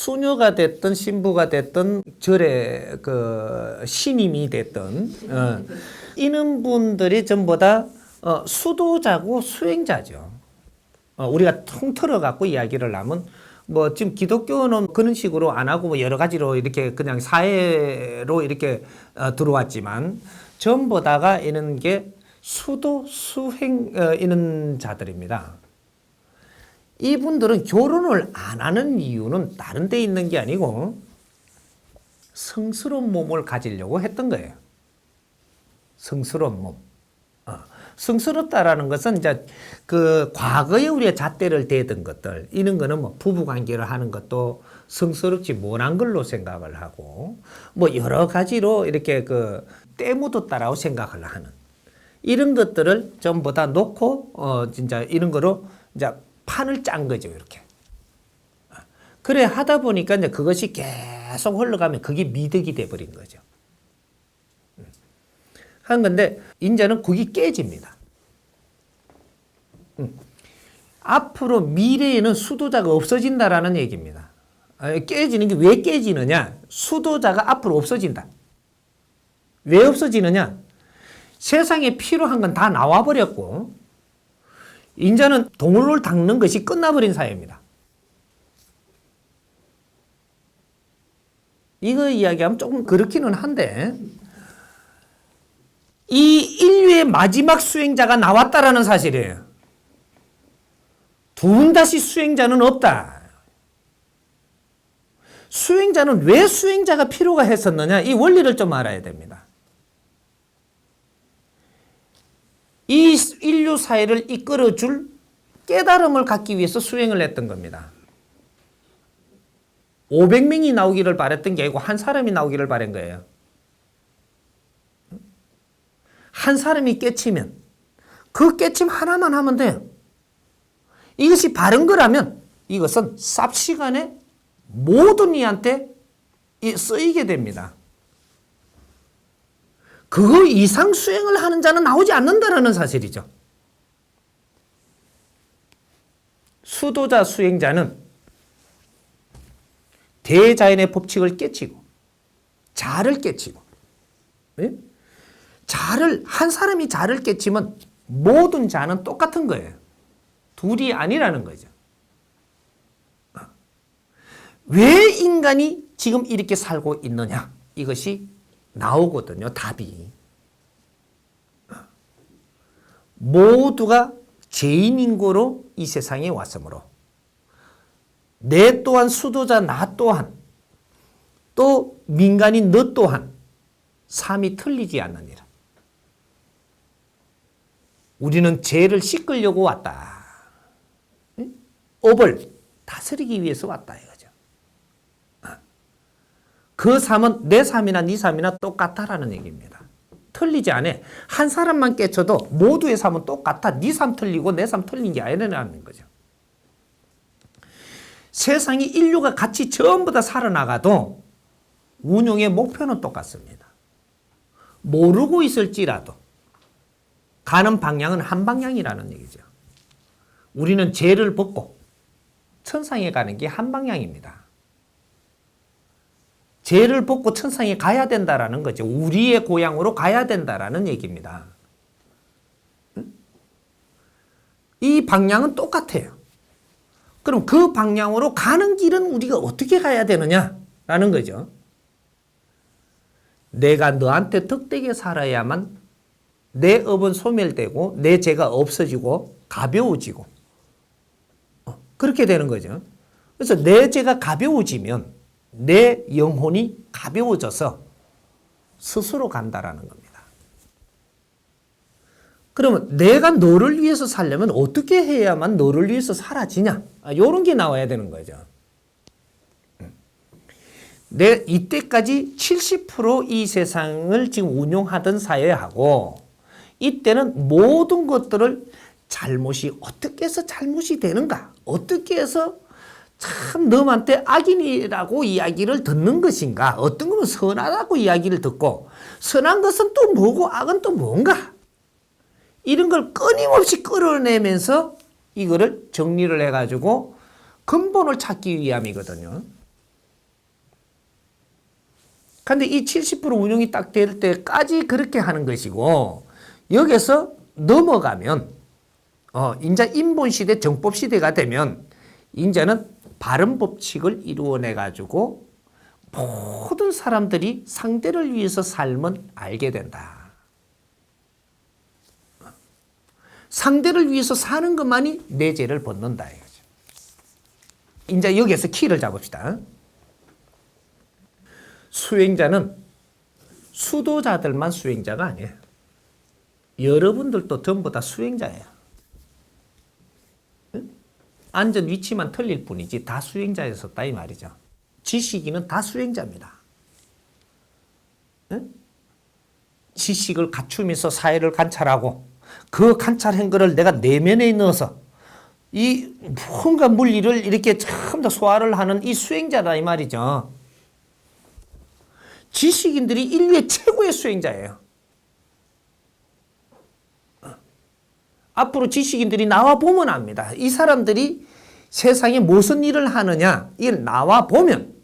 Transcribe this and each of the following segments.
수녀가 됐든 신부가 됐든 절의 그 신임이 됐든 이런 분들이 전부 다 수도자고 수행자죠. 우리가 통틀어 갖고 이야기를 하면 뭐 지금 기독교는 그런 식으로 안 하고 뭐 여러 가지로 이렇게 그냥 사회로 이렇게 들어왔지만 전부 다가 이런 게 수도 수행 이런 자들입니다. 이분들은 결혼을 안 하는 이유는 다른 데 있는 게 아니고 성스러운 몸을 가지려고 했던 거예요. 성스러운 몸. 성스럽다라는 것은 이제 그 과거에 우리가 잣대를 대던 것들, 이런 거는 뭐 부부 관계를 하는 것도 성스럽지 못한 걸로 생각을 하고, 뭐 여러 가지로 이렇게 그 때묻었다라고 생각을 하는 이런 것들을 전부 다 놓고 진짜 이런 거로 이제 판을 짠 거죠, 이렇게. 그래 하다 보니까 이제 그것이 계속 흘러가면 그게 미덕이 돼 버린 거죠. 한 건데 이제는 그게 깨집니다. 앞으로 미래에는 수도자가 없어진다라는 얘기입니다. 깨지는 게 왜 깨지느냐? 수도자가 앞으로 없어진다. 왜 없어지느냐? 세상에 필요한 건 다 나와버렸고 이제는 동물을 닦는 것이 끝나버린 사회입니다. 이거 이야기하면 조금 그렇기는 한데 이 인류의 마지막 수행자가 나왔다라는 사실이에요. 두 번 다시 수행자는 없다. 수행자는 왜 수행자가 필요가 했었느냐? 이 원리를 좀 알아야 됩니다. 이 인류 사회를 이끌어줄 깨달음을 갖기 위해서 수행을 했던 겁니다. 500명이 나오기를 바랬던 게 아니고 한 사람이 나오기를 바란 거예요. 한 사람이 깨치면 그 깨침 하나만 하면 돼요. 이것이 바른 거라면 이것은 삽시간에 모든 이한테 쓰이게 됩니다. 그거 이상 수행을 하는 자는 나오지 않는다라는 사실이죠. 수도자 수행자는 대자연의 법칙을 깨치고 자를 깨치고 한 사람이 자를 깨치면 모든 자는 똑같은 거예요. 둘이 아니라는 거죠. 왜 인간이 지금 이렇게 살고 있느냐? 이것이 나오거든요. 답이. 모두가 죄인인고로 이 세상에 왔으므로 내 또한 수도자 나 또한 또 민간인 너 또한 삶이 틀리지 않느니라. 우리는 죄를 씻으려고 왔다. 업을 다스리기 위해서 왔다 이거죠. 그 삶은 내 삶이나 네 삶이나 똑같다라는 얘기입니다. 틀리지 않아. 한 사람만 깨쳐도 모두의 삶은 똑같아. 네 삶 틀리고 내 삶 틀린 게 아니라는 거죠. 세상이 인류가 같이 전부 다 살아나가도 운용의 목표는 똑같습니다. 모르고 있을지라도 가는 방향은 한 방향이라는 얘기죠. 우리는 죄를 벗고 천상에 가는 게 한 방향입니다. 죄를 벗고 천상에 가야 된다라는 거죠. 우리의 고향으로 가야 된다라는 얘기입니다. 이 방향은 똑같아요. 그럼 그 방향으로 가는 길은 우리가 어떻게 가야 되느냐라는 거죠. 내가 너한테 덕되게 살아야만 내 업은 소멸되고 내 죄가 없어지고 가벼워지고 그렇게 되는 거죠. 그래서 내 죄가 가벼워지면 내 영혼이 가벼워져서 스스로 간다라는 겁니다. 그러면 내가 너를 위해서 살려면 어떻게 해야만 너를 위해서 사라지냐? 이런 게 나와야 되는 거죠. 내 이때까지 70% 이 세상을 지금 운용하던 사회하고 이때는 모든 것들을 잘못이 어떻게 해서 잘못이 되는가? 어떻게 해서 참 너한테 악인이라고 이야기를 듣는 것인가? 어떤 거는 선하다고 이야기를 듣고 선한 것은 또 뭐고 악은 또 뭔가? 이런 걸 끊임없이 끌어내면서 이거를 정리를 해가지고 근본을 찾기 위함이거든요. 근데 이 70% 운용이 딱 될 때까지 그렇게 하는 것이고, 여기서 넘어가면, 이제 인본시대, 정법시대가 되면, 이제는 바른 법칙을 이루어내가지고, 모든 사람들이 상대를 위해서 삶은 알게 된다. 상대를 위해서 사는 것만이 내 죄를 벗는다. 이거죠. 이제 여기에서 키를 잡읍시다. 수행자는 수도자들만 수행자가 아니에요. 여러분들도 전부 다 수행자예요. 앉은 위치만 틀릴 뿐이지 다 수행자였었다 이 말이죠. 지식인은 다 수행자입니다. 지식을 갖추면서 사회를 관찰하고 그 관찰한 거를 내가 내면에 넣어서 이 뭔가 물리를 이렇게 참 더 소화를 하는 이 수행자다 이 말이죠. 지식인들이 인류의 최고의 수행자예요. 앞으로 지식인들이 나와 보면 압니다. 이 사람들이 세상에 무슨 일을 하느냐, 이걸 나와 보면,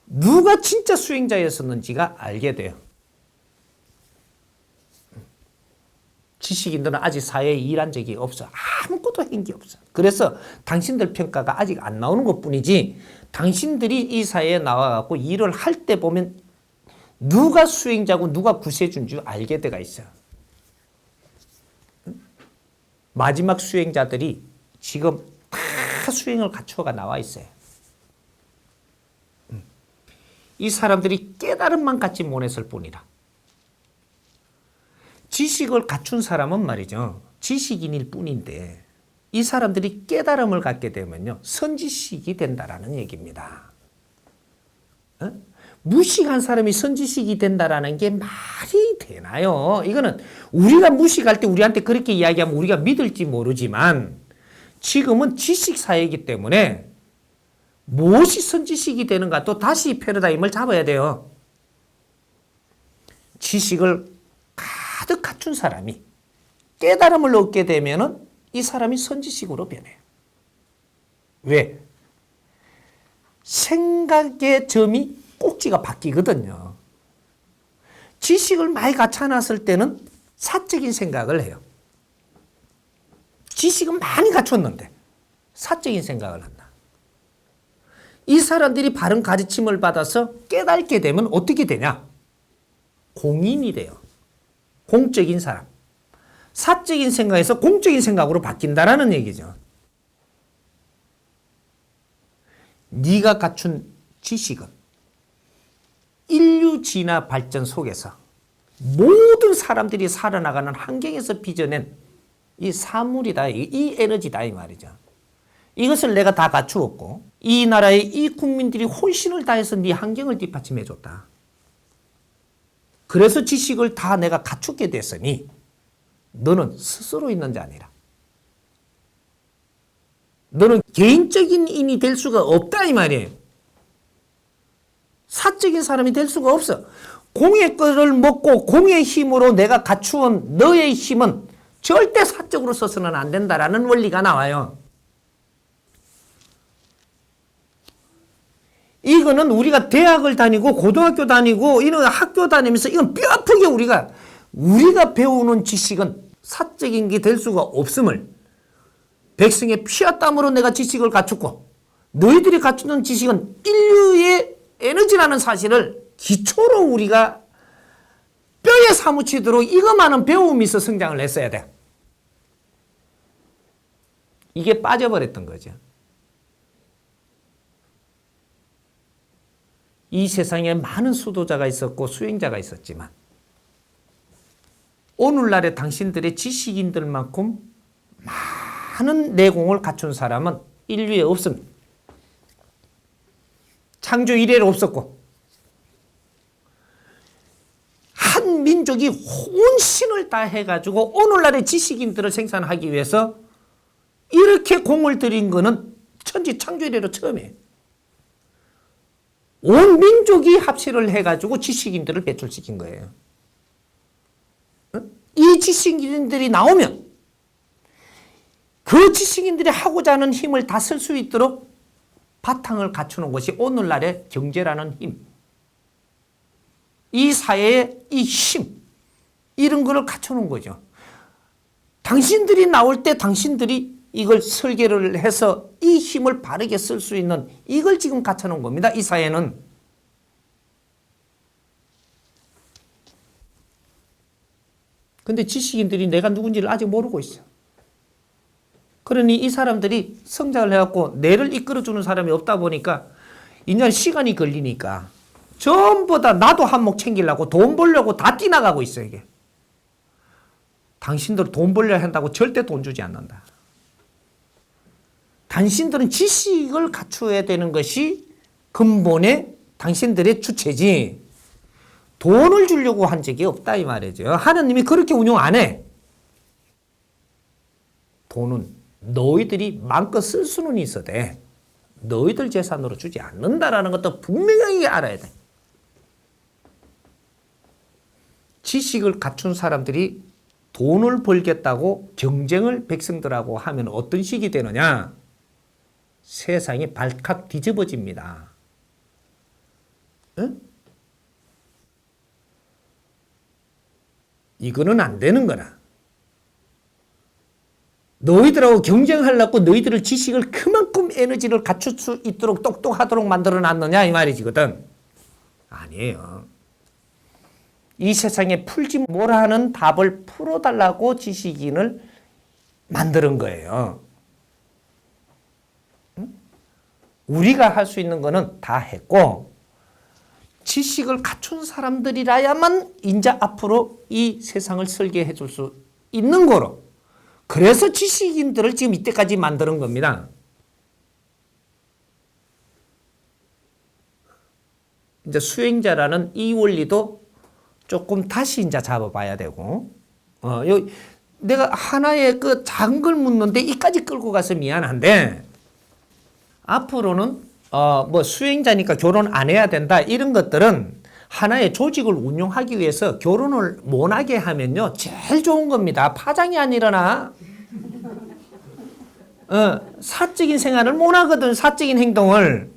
누가 진짜 수행자였었는지가 알게 돼요. 지식인들은 아직 사회에 일한 적이 없어. 아무것도 한 게 없어. 그래서 당신들 평가가 아직 안 나오는 것 뿐이지, 당신들이 이 사회에 나와갖고 일을 할 때 보면 누가 수행자고 누가 구세주인 줄 알게 돼가 있어요. 마지막 수행자들이 지금 다 수행을 갖추어가 나와 있어요. 이 사람들이 깨달음만 갖지 못했을 뿐이라. 지식을 갖춘 사람은 말이죠. 지식인일 뿐인데 이 사람들이 깨달음을 갖게 되면요. 선지식이 된다라는 얘기입니다. 무식한 사람이 선지식이 된다라는 게 말이 되나요? 이거는 우리가 무식할 때 우리한테 그렇게 이야기하면 우리가 믿을지 모르지만 지금은 지식사회이기 때문에 무엇이 선지식이 되는가 또 다시 패러다임을 잡아야 돼요. 지식을 가득 갖춘 사람이 깨달음을 얻게 되면은 이 사람이 선지식으로 변해요. 왜? 생각의 점이 꼭지가 바뀌거든요. 지식을 많이 갖춰놨을 때는 사적인 생각을 해요. 지식은 많이 갖췄는데 사적인 생각을 한다. 이 사람들이 바른 가르침을 받아서 깨닫게 되면 어떻게 되냐? 공인이 돼요. 공적인 사람. 사적인 생각에서 공적인 생각으로 바뀐다라는 얘기죠. 네가 갖춘 지식은 인류 진화 발전 속에서 모든 사람들이 살아나가는 환경에서 빚어낸 이 사물이다, 이 에너지다 이 말이죠. 이것을 내가 다 갖추었고 이 나라의 이 국민들이 혼신을 다해서 네 환경을 뒷받침해 줬다. 그래서 지식을 다 내가 갖추게 됐으니 너는 스스로 있는 자 아니라 너는 개인적인 인이 될 수가 없다 이 말이에요. 사적인 사람이 될 수가 없어. 공의 거를 먹고 공의 힘으로 내가 갖추은 너의 힘은 절대 사적으로 써서는 안 된다라는 원리가 나와요. 이거는 우리가 대학을 다니고 고등학교 다니고 이런 학교 다니면서 이건 뼈아프게 우리가 배우는 지식은 사적인 게 될 수가 없음을 백성의 피와 땀으로 내가 지식을 갖췄고 너희들이 갖추는 지식은 인류의 에너지라는 사실을 기초로 우리가 뼈에 사무치도록 이것만은 배움이 있어 성장을 했어야 돼. 이게 빠져버렸던 거죠. 이 세상에 많은 수도자가 있었고 수행자가 있었지만 오늘날의 당신들의 지식인들만큼 많은 내공을 갖춘 사람은 인류에 없습니다. 창조 이래로 없었고 한 민족이 혼신을 다해가지고 오늘날의 지식인들을 생산하기 위해서 이렇게 공을 들인 거는 천지 창조 이래로 처음이에요. 온 민족이 합체를 해가지고 지식인들을 배출시킨 거예요. 이 지식인들이 나오면 그 지식인들이 하고자 하는 힘을 다 쓸 수 있도록 바탕을 갖추는 것이 오늘날의 경제라는 힘. 이 사회의 이 힘. 이런 거를 갖추는 거죠. 당신들이 나올 때 당신들이 이걸 설계를 해서 이 힘을 바르게 쓸 수 있는 이걸 지금 갖춰놓은 겁니다. 이 사회는. 근데 지식인들이 내가 누군지를 아직 모르고 있어. 그러니 이 사람들이 성장을 해갖고 내를 이끌어주는 사람이 없다 보니까 이제 시간이 걸리니까 전부 다 나도 한몫 챙기려고 돈 벌려고 다 뛰나가고 있어 이게. 당신들 돈 벌려야 한다고 절대 돈 주지 않는다. 당신들은 지식을 갖추어야 되는 것이 근본의 당신들의 주체지 돈을 주려고 한 적이 없다 이 말이죠. 하느님이 그렇게 운용 안 해. 돈은 너희들이 마음껏 쓸 수는 있어도 너희들 재산으로 주지 않는다라는 것도 분명히 알아야 돼. 지식을 갖춘 사람들이 돈을 벌겠다고 경쟁을 백성들하고 하면 어떤 식이 되느냐? 세상이 발칵 뒤집어집니다. 응? 이거는 안 되는 거라. 너희들하고 경쟁하려고 너희들을 지식을 그만큼 에너지를 갖출 수 있도록 똑똑하도록 만들어 놨느냐 이 말이지거든. 아니에요. 이 세상에 풀지 못하는 답을 풀어달라고 지식인을 만드는 거예요. 우리가 할 수 있는 거는 다 했고 지식을 갖춘 사람들이라야만 이제 앞으로 이 세상을 설계해 줄 수 있는 거로. 그래서 지식인들을 지금 이때까지 만드는 겁니다. 이제 수행자라는 이 원리도 조금 다시 이제 잡아봐야 되고, 내가 하나의 그 작은 걸 묻는데 이까지 끌고 가서 미안한데, 앞으로는, 뭐 수행자니까 결혼 안 해야 된다, 이런 것들은 하나의 조직을 운영하기 위해서 결혼을 못하게 하면요, 제일 좋은 겁니다. 파장이 안 일어나. 사적인 생활을 못하거든, 사적인 행동을.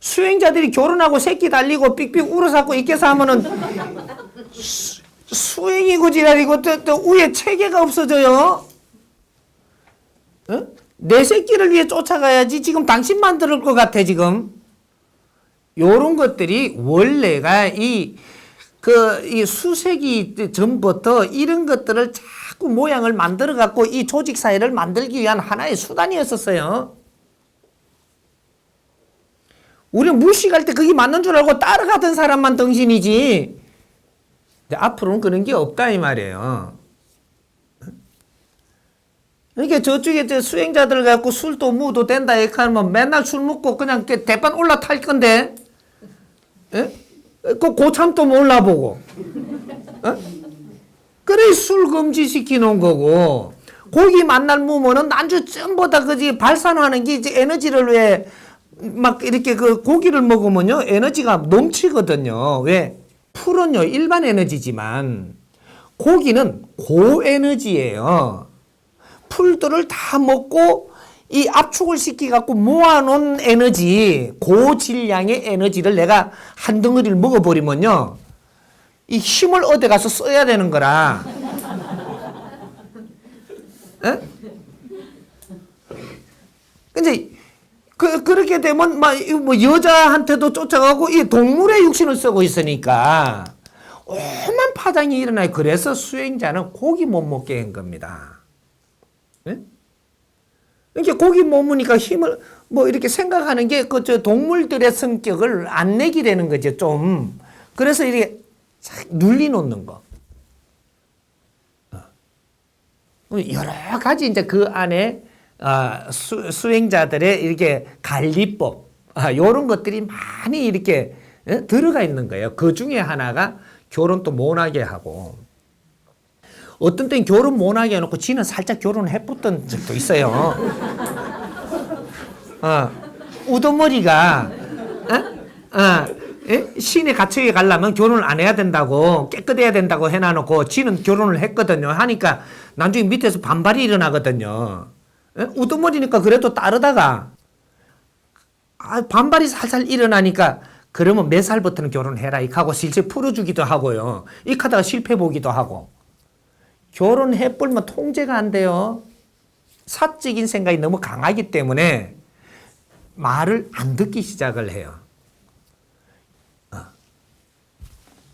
수행자들이 결혼하고 새끼 달리고 삑삑 울어서 있게서 하면은 수행이고 지랄이고 또 위에 체계가 없어져요. 내 새끼를 위해 쫓아가야지 지금 당신 만들 것 같아 지금. 요런 것들이 원래가 이 수세기 전부터 이런 것들을 자꾸 모양을 만들어 갖고 이 조직 사회를 만들기 위한 하나의 수단이었었어요. 우리는 무식할 때 그게 맞는 줄 알고 따라가던 사람만 덩신이지. 근데 앞으로는 그런 게 없다 이 말이에요. 그러니까 저쪽에 수행자들 갖고 술도 무도 된다 이렇게 하면 맨날 술 먹고 그냥 대판 올라탈 건데, 그 고참도 몰라보고, 그래 술 금지시키 놓은 거고, 고기 만날 무면은 난주 전부 다 그지 발산하는 게 이제 에너지를 왜 막 이렇게 그 고기를 먹으면요 에너지가 넘치거든요. 왜? 풀은요 일반 에너지지만 고기는 고에너지예요. 풀들을 다 먹고 이 압축을 시켜갖고 모아놓은 에너지, 고질량의 에너지를 내가 한 덩어리를 먹어버리면요 이 힘을 얻어가서 써야 되는 거라. 근데 그렇게 되면 뭐 여자한테도 쫓아가고 이 동물의 육신을 쓰고 있으니까 오만 파장이 일어나요. 그래서 수행자는 고기 못 먹게 한 겁니다. 그러니까 고기 못 먹으니까 힘을 뭐 이렇게 생각하는 게 저 동물들의 성격을 안 내게 되는 거죠 좀. 그래서 이렇게 눌리 놓는 거. 여러 가지 이제 그 안에 수행자들의 이렇게 관리법, 이런 것들이 많이 이렇게 들어가 있는 거예요. 그 중에 하나가 결혼도 못하게 하고, 어떤 때는 결혼 못하게 해놓고 지는 살짝 결혼을 해봤던 적도 있어요. 우두머리가, 신의 가책에 가려면 결혼을 안 해야 된다고, 깨끗해야 된다고 해놔놓고 지는 결혼을 했거든요. 하니까 나중에 밑에서 반발이 일어나거든요. 우두머리니까 그래도 따르다가 반발이 살살 일어나니까 그러면 몇 살부터는 결혼해라 이렇게 하고 실제 풀어주기도 하고요. 이렇게 하다가 실패 보기도 하고. 결혼해버리면 통제가 안 돼요. 사적인 생각이 너무 강하기 때문에 말을 안 듣기 시작을 해요.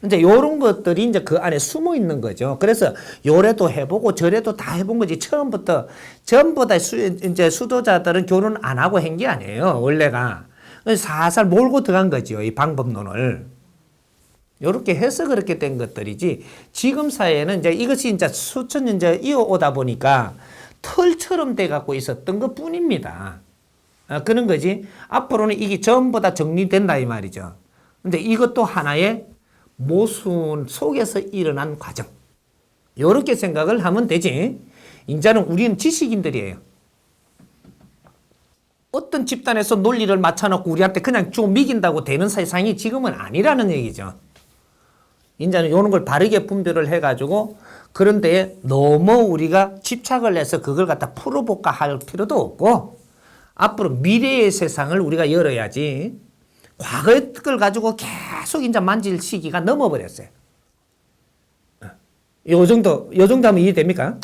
이제 요런 것들이 이제 그 안에 숨어 있는 거죠. 그래서 요래도 해보고 저래도 다 해본 거지. 처음부터 전부 다 이제 수도자들은 결혼 안 하고 한 게 아니에요. 원래가 살살 몰고 들어간 거죠. 이 방법론을. 요렇게 해서 그렇게 된 것들이지. 지금 사회에는 이제 이것이 이제 수천 년 이제 이어오다 보니까 털처럼 돼 갖고 있었던 것 뿐입니다. 그런 거지. 앞으로는 이게 전부 다 정리된다 이 말이죠. 근데 이것도 하나의 모순 속에서 일어난 과정. 요렇게 생각을 하면 되지. 이제는 우리는 지식인들이에요. 어떤 집단에서 논리를 맞춰놓고 우리한테 그냥 좀 미긴다고 되는 세상이 지금은 아니라는 얘기죠. 이제는 요런 걸 바르게 분별을 해가지고 그런데 너무 우리가 집착을 해서 그걸 갖다 풀어볼까 할 필요도 없고 앞으로 미래의 세상을 우리가 열어야지 과거의 걸 가지고 계속 이제 만질 시기가 넘어버렸어요. 요 정도 하면 이해됩니까?